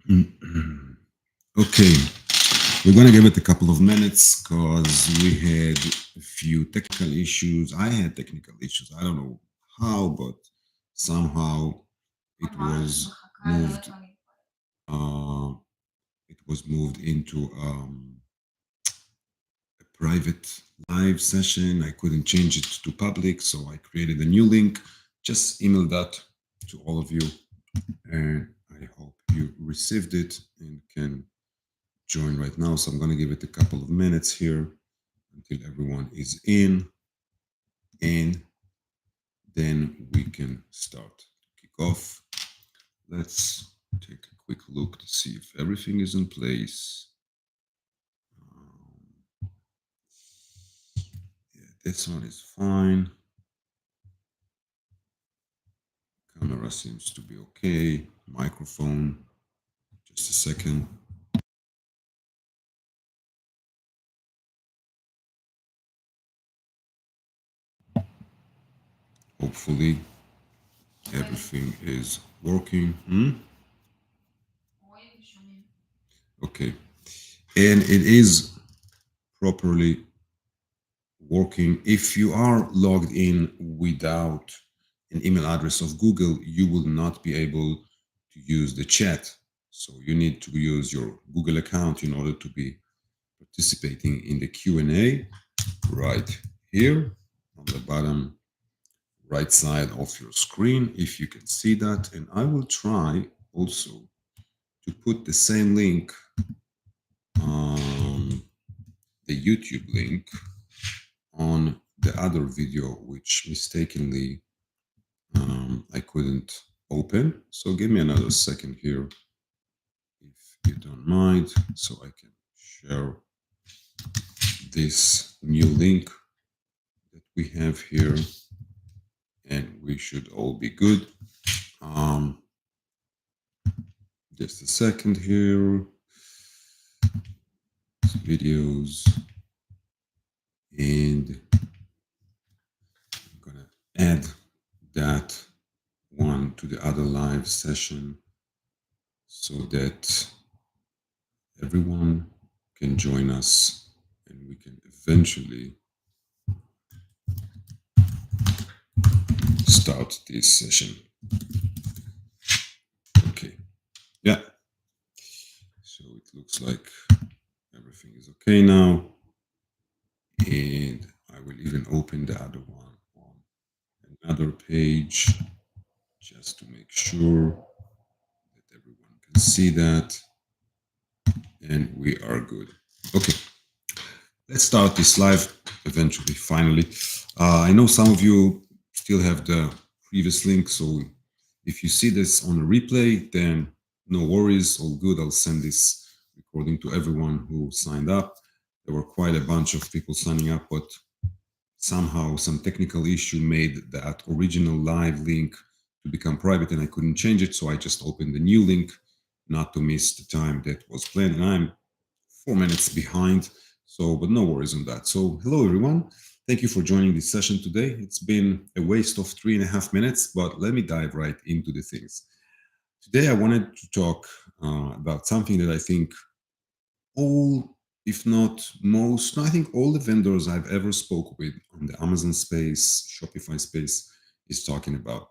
Okay, we're going to give it a couple of minutes because we had a few technical issues. I had technical issues. I don't know how, but somehow it was moved. Uh, it was moved into a private live session. I couldn't change it to public, so I created a new link. Just email that to all of you, and I hope you received it and can join right now. So I'm going to give it a couple of minutes here until everyone is in, and then we can start to kick off. Let's take a quick look to see if everything is in place. Yeah, this one is fine. Camera seems to be okay. Microphone, just a second. Hopefully everything is working. Okay. And it is properly working. If you are logged in without an email address of Google, you will not be able to use the chat. So you need to use your Google account in order to be participating in the Q&A right here on the bottom right side of your screen, if you can see that. And I will try also to put the same link, the YouTube link, on the other video, which mistakenly I couldn't open. So give me another second here, if you don't mind, so I can share this new link that we have here, and we should all be good. Um, just a second here. Videos, and I'm gonna add that one to the other live session so that everyone can join us and we can eventually start this session. Okay, yeah, so it looks like everything is okay now, and I will even open the other one on another page just to make sure that everyone can see that, and we are good. Okay, let's start this live eventually, finally. I know some of you still have the previous link, so if you see this on a replay, then no worries, all good. I'll send this recording to everyone who signed up. There were quite a bunch of people signing up, but somehow some technical issue made that original live link to become private, and I couldn't change it, so I just opened the new link not to miss the time that was planned, and I'm 4 minutes behind. So, but no worries on that. So, hello everyone. Thank you for joining this session today. It's been a waste of 3.5 minutes, but let me dive right into the things. Today, I wanted to talk about something that I think all, if not most, no, I think all the vendors I've ever spoke with on the Amazon space, Shopify space, is talking about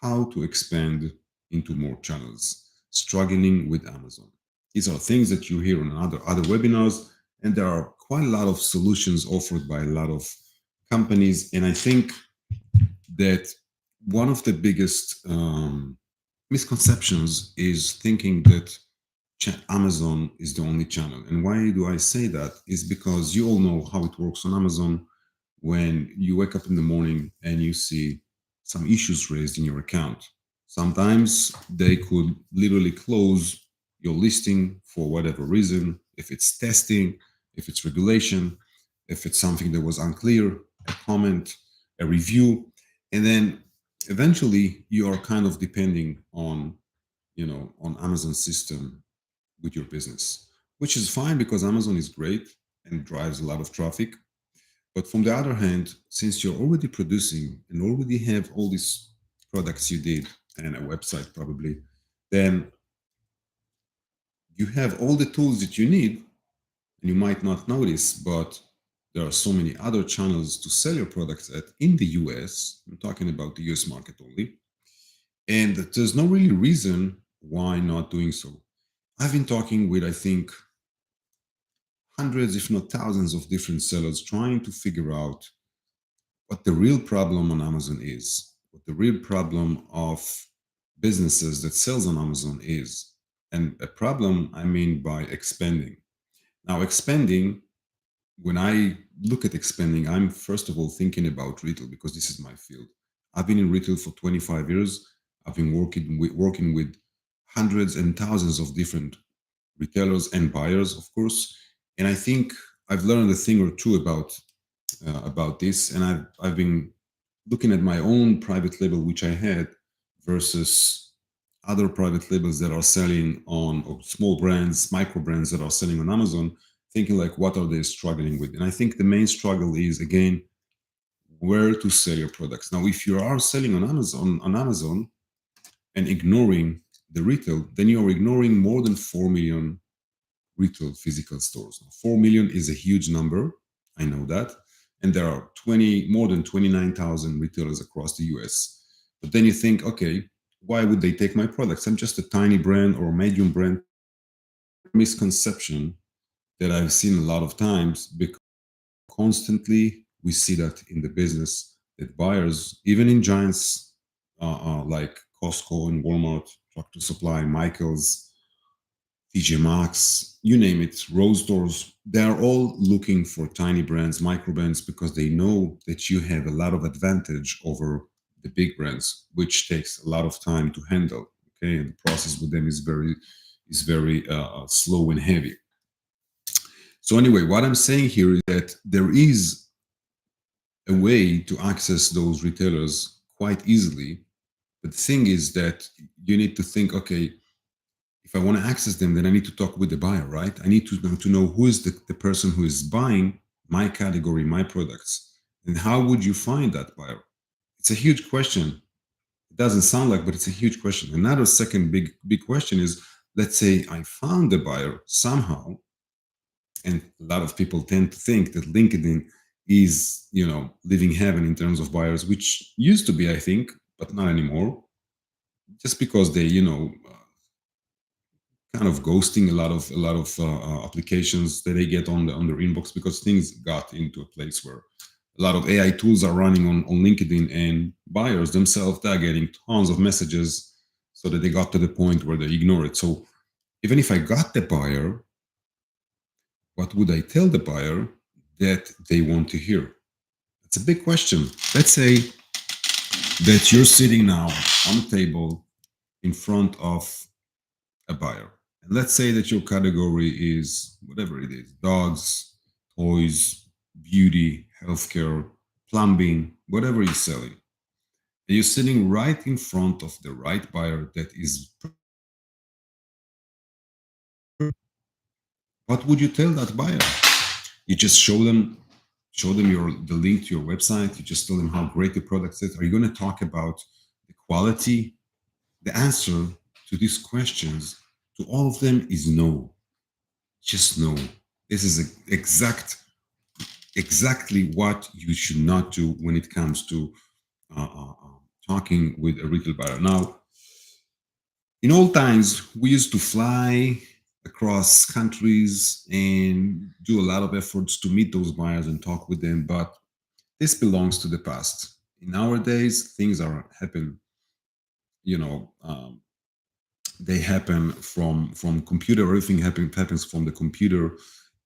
how to expand into more channels, struggling with Amazon. These are things that you hear on other webinars, and there are quite a lot of solutions offered by a lot of companies. And I think that one of the biggest misconceptions is thinking that Amazon is the only channel. And why do I say that? Is because you all know how it works on Amazon. When you wake up in the morning and you see some issues raised in your account, sometimes they could literally close your listing for whatever reason. If it's testing, if it's regulation, if it's something that was unclear, a comment, a review, and then eventually you are kind of depending on, on Amazon system with your business, which is fine because Amazon is great and drives a lot of traffic. But from the other hand, since you're already producing and already have all these products you did and a website probably, then you have all the tools that you need, and you might not notice, but there are so many other channels to sell your products at in the US. I'm talking about the US market only. And there's no really reason why not doing so. I've been talking with, I think, hundreds, if not thousands, of different sellers trying to figure out what the real problem on Amazon is, what the real problem of businesses that sells on Amazon is. And a problem I mean by expanding. Now, expanding, when I look at expanding, I'm first of all thinking about retail because this is my field. I've been in retail for 25 years. I've been working with hundreds and thousands of different retailers and buyers, of course. And I think I've learned a thing or two about this, and I've been looking at my own private label, which I had, versus other private labels that are selling on, or small brands, micro brands that are selling on Amazon, thinking like, what are they struggling with? And I think the main struggle is, again, where to sell your products. Now, if you are selling on Amazon and ignoring the retail, then you are ignoring more than 4 million retail physical stores. Now, 4 million is a huge number. I know that. And there are more than 29,000 retailers across the US. But then you think, okay, why would they take my products? I'm just a tiny brand or medium brand. Misconception that I've seen a lot of times, because constantly we see that in the business, that buyers, even in giants like Costco and Walmart, Tractor Supply, Michaels, TJ Maxx, you name it, Rose stores, they're all looking for tiny brands, micro brands, because they know that you have a lot of advantage over the big brands, which takes a lot of time to handle. Okay, and the process with them is very slow and heavy. So anyway, what I'm saying here is that there is a way to access those retailers quite easily. But the thing is that you need to think, okay, if I want to access them, then I need to talk with the buyer, right? I need to know who is the person who is buying my category, my products. And how would you find that buyer? It's a huge question. It doesn't sound like, but it's a huge question. Another second big question is, let's say I found the buyer somehow, and a lot of people tend to think that LinkedIn is, living heaven in terms of buyers, which used to be, I think, but not anymore. Just because they, kind of ghosting a lot of applications that they get on their inbox, because things got into a place where a lot of AI tools are running on LinkedIn, and buyers themselves, they're getting tons of messages, so that they got to the point where they ignore it. So even if I got the buyer, what would I tell the buyer that they want to hear? It's a big question. Let's say that you're sitting now on a table in front of a buyer. And let's say that your category is whatever it is: dogs, toys, beauty, healthcare, plumbing, whatever you're selling. And you're sitting right in front of the right buyer that is. What would you tell that buyer? You just show them the link to your website. You just tell them how great the product is. Are you going to talk about the quality? The answer to these questions, to all of them, is no. Just no. This is exactly what you should not do when it comes to talking with a retail buyer. Now, in old times, we used to fly across countries and do a lot of efforts to meet those buyers and talk with them, but this belongs to the past. Nowadays, things are happen. You know, they happen from computer. Everything happens from the computer,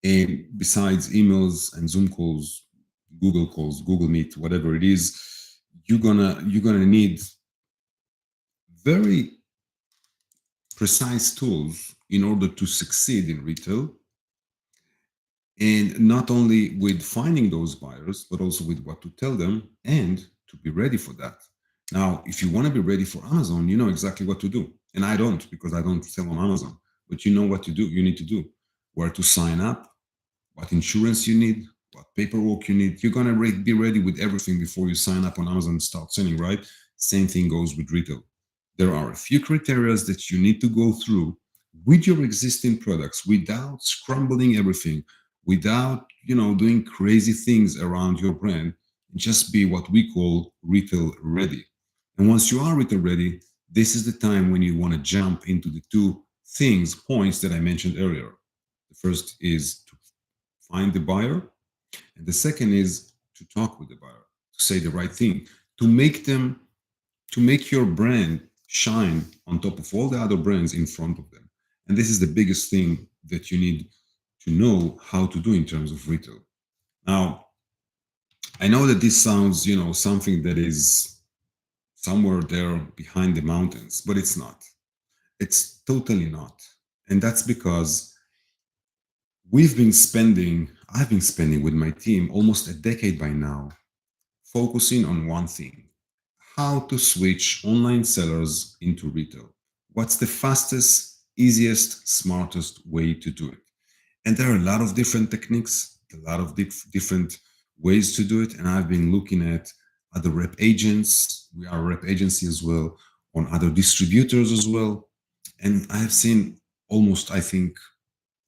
and besides emails and Zoom calls, Google Meet, whatever it is, you're gonna need very precise tools in order to succeed in retail, and not only with finding those buyers, but also with what to tell them and to be ready for that. Now, if you want to be ready for Amazon, you know exactly what to do. And I don't, because I don't sell on Amazon, but you know what to do. You need to do where to sign up, what insurance you need, what paperwork you need. You're going to be ready with everything before you sign up on Amazon and start selling, right? Same thing goes with retail. There are a few criteria that you need to go through with your existing products without scrambling everything, without doing crazy things around your brand. Just be what we call retail ready. And once you are retail ready, this is the time when you want to jump into the two points that I mentioned earlier. The first is to find the buyer, and the second is to talk with the buyer, to say the right thing, to make them, to make your brand shine on top of all the other brands in front of them. And this is the biggest thing that you need to know how to do in terms of retail. Now, I know that this sounds, something that is somewhere there behind the mountains, but it's not. It's totally not. And that's because I've been spending with my team almost a decade by now, focusing on one thing: how to switch online sellers into retail. What's the fastest, easiest, smartest way to do it? And there are a lot of different techniques, a lot of different ways to do it. And I've been looking at other rep agents. We are a rep agency as well, on other distributors as well. And I've seen almost, I think,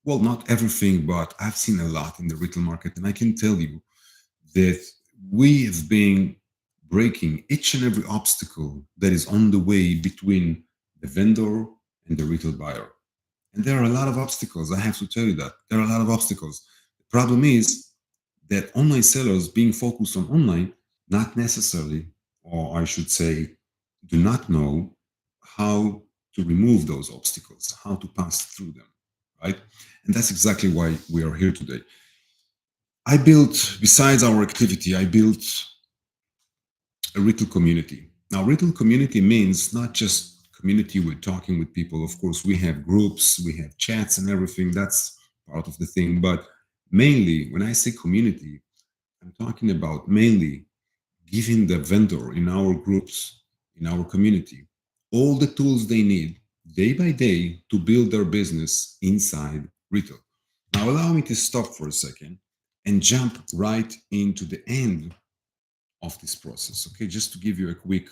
well, not everything, but I've seen a lot in the retail market. And I can tell you that we have been breaking each and every obstacle that is on the way between the vendor and the retail buyer. And there are a lot of obstacles. I have to tell you that there are a lot of obstacles. The problem is that online sellers being focused on online, not necessarily, or I should say, do not know how to remove those obstacles, how to pass through them, right? And that's exactly why we are here today. I built, besides our activity, I built a retail community. Now, retail community means not just community with talking with people. Of course, we have groups, we have chats and everything. That's part of the thing. But mainly, when I say community, I'm talking about mainly giving the vendor in our groups, in our community, all the tools they need day by day to build their business inside retail. Now, allow me to stop for a second and jump right into the end of this process. Okay, just to give you a quick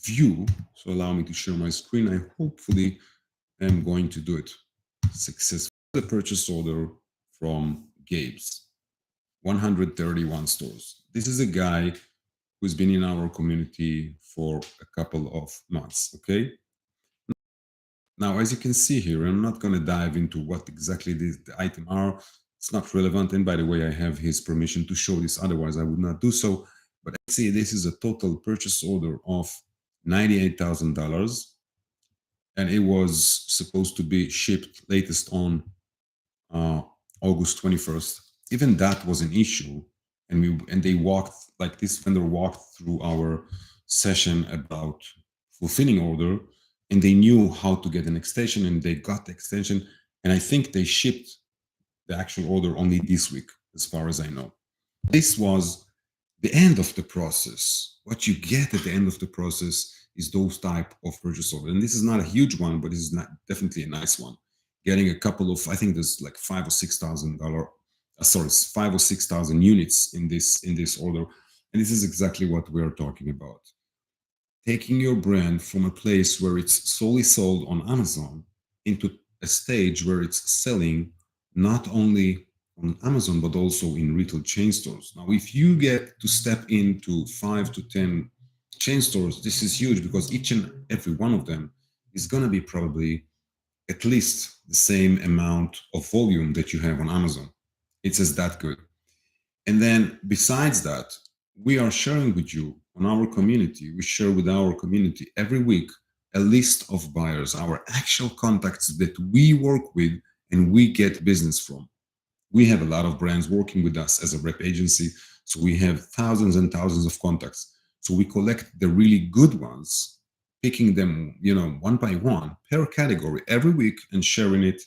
view. So allow me to share my screen. I hopefully am going to do it successfully. The purchase order from Gabe's, 131 stores. This is a guy who's been in our community for a couple of months. Okay. Now, as you can see here, I'm not going to dive into what exactly the item are. It's not relevant. And by the way, I have his permission to show this. Otherwise, I would not do so. But I see this is a total purchase order of $98,000. And it was supposed to be shipped latest on uh, August 21st. Even that was an issue. And they walked, like this vendor walked through our session about fulfilling order, and they knew how to get an extension, and they got the extension. And I think they shipped the actual order only this week, as far as I know. This was the end of the process. What you get at the end of the process is those type of purchase order. And this is not a huge one, but this is not definitely a nice one. Getting a couple of, I think there's like $5,000 or $6,000, 5,000 or 6,000 units in this order. And this is exactly what we're talking about. Taking your brand from a place where it's solely sold on Amazon into a stage where it's selling not only on Amazon, but also in retail chain stores. Now, if you get to step into 5 to 10 chain stores, this is huge, because each and every one of them is going to be probably at least the same amount of volume that you have on Amazon. It's just that good. And then besides that, we are sharing with you on our community, we share with our community every week a list of buyers, our actual contacts that we work with and we get business from. We have a lot of brands working with us as a rep agency. So we have thousands and thousands of contacts. So we collect the really good ones, picking them, one by one per category every week and sharing it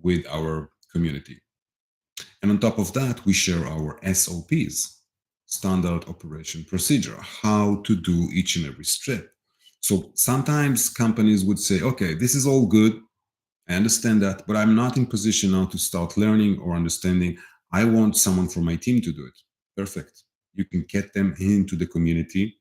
with our community. And on top of that, we share our SOPs, standard operation procedure, how to do each and every step. So sometimes companies would say, okay, this is all good. I understand that, but I'm not in position now to start learning or understanding. I want someone from my team to do it. Perfect. You can get them into the community,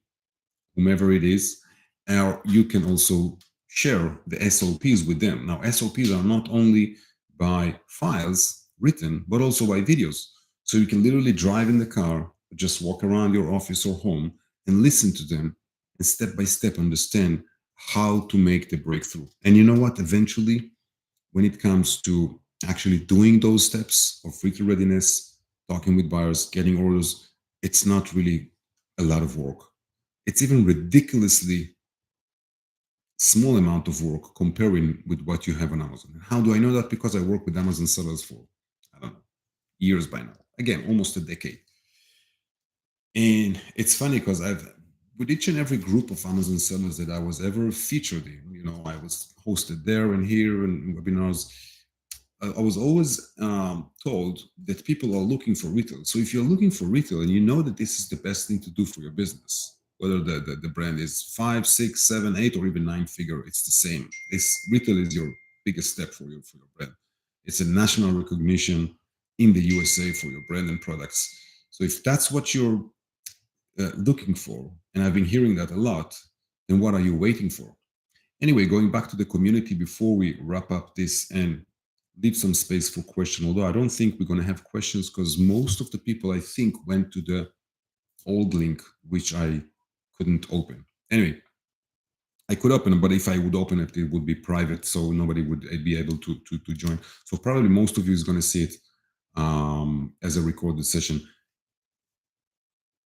whomever it is, or you can also share the SOPs with them. Now, SOPs are not only by files written, but also by videos. So you can literally drive in the car, just walk around your office or home and listen to them and step by step understand how to make the breakthrough. And you know what? Eventually, when it comes to actually doing those steps of retail readiness, talking with buyers, getting orders, it's not really a lot of work. It's even ridiculously small amount of work comparing with what you have on Amazon. And how do I know that? Because I work with Amazon sellers for, I don't know, years by now. Again, almost a decade. And it's funny because I've, with each and every group of Amazon sellers that I was ever featured in, I was hosted there and here and webinars. I was always told that people are looking for retail. So if you're looking for retail and you know that this is the best thing to do for your business, whether the brand is 5, 6, 7, 8, or even 9 figure, it's the same. This retail is your biggest step for your brand. It's a national recognition in the USA for your brand and products. So if that's what you're looking for, and I've been hearing that a lot, then what are you waiting for? Anyway, going back to the community before we wrap up this and leave some space for question, although I don't think we're going to have questions because most of the people I think went to the old link, which I couldn't open. Anyway, I could open it, but if I would open it, it would be private, so nobody would be able to join. So probably most of you is going to see it as a recorded session.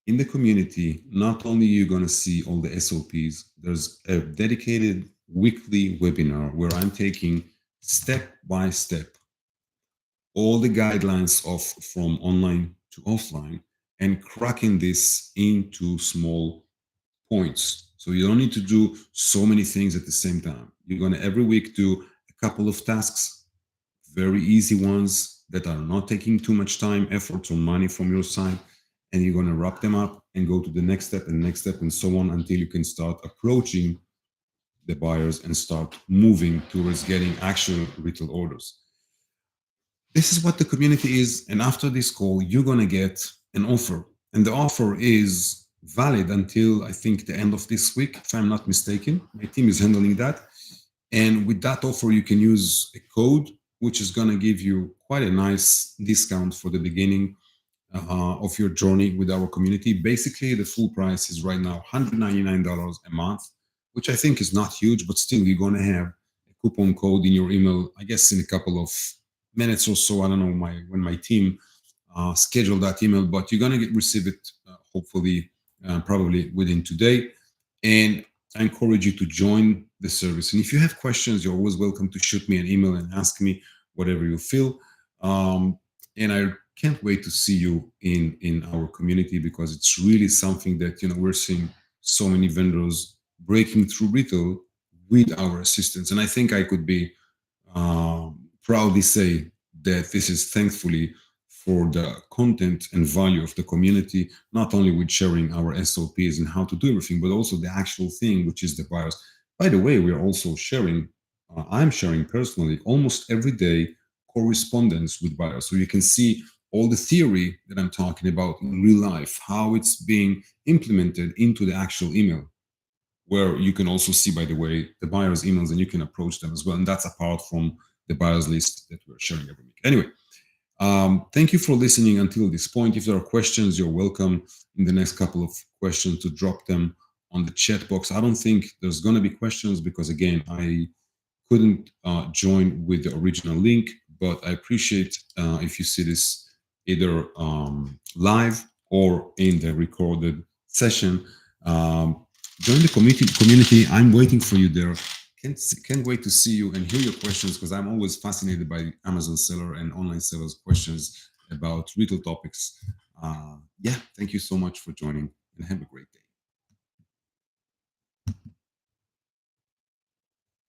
In the community, not only you're going to see all the SOPs, there's a dedicated weekly webinar where I'm taking step by step all the guidelines of from online to offline and cracking this into small points. So you don't need to do so many things at the same time. You're going to every week do a couple of tasks, very easy ones that are not taking too much time, effort, or money from your side. And you're going to wrap them up and go to the next step and next step and so on until you can start approaching the buyers and start moving towards getting actual retail orders. This is what the community is. And after this call, you're going to get an offer. And the offer is valid until I think the end of this week, if I'm not mistaken. My team is handling that. And with that offer, you can use a code, which is going to give you quite a nice discount for the beginning of your journey with our community. Basically, the full price is right now $199 a month, which I think is not huge, but still, you're going to have a coupon code in your email, I guess, in a couple of minutes or so. I don't know when my team schedule that email, but you're going to receive it hopefully probably within today. And I encourage you to join the service. And if you have questions, you're always welcome to shoot me an email and ask me whatever you feel. And I can't wait to see you in our community because it's really something that we're seeing so many vendors breaking through retail with our assistance. And I think I could be proudly say that this is thankfully for the content and value of the community, not only with sharing our SOPs and how to do everything, but also the actual thing, which is the buyers. By the way, we are also sharing, I'm sharing personally almost every day correspondence with buyers. So you can see all the theory that I'm talking about in real life, how it's being implemented into the actual email, where you can also see, by the way, the buyers' emails and you can approach them as well. And that's apart from the buyers list that we're sharing every week. Anyway, thank you for listening until this point. If there are questions, you're welcome in the next couple of questions to drop them on the chat box. I don't think there's going to be questions because, again, I couldn't join with the original link, but I appreciate if you see this either live or in the recorded session. Join the community. I'm waiting for you there. Can't wait to see you and hear your questions because I'm always fascinated by Amazon seller and online sellers questions about retail topics. Yeah, thank you so much for joining and have a great day.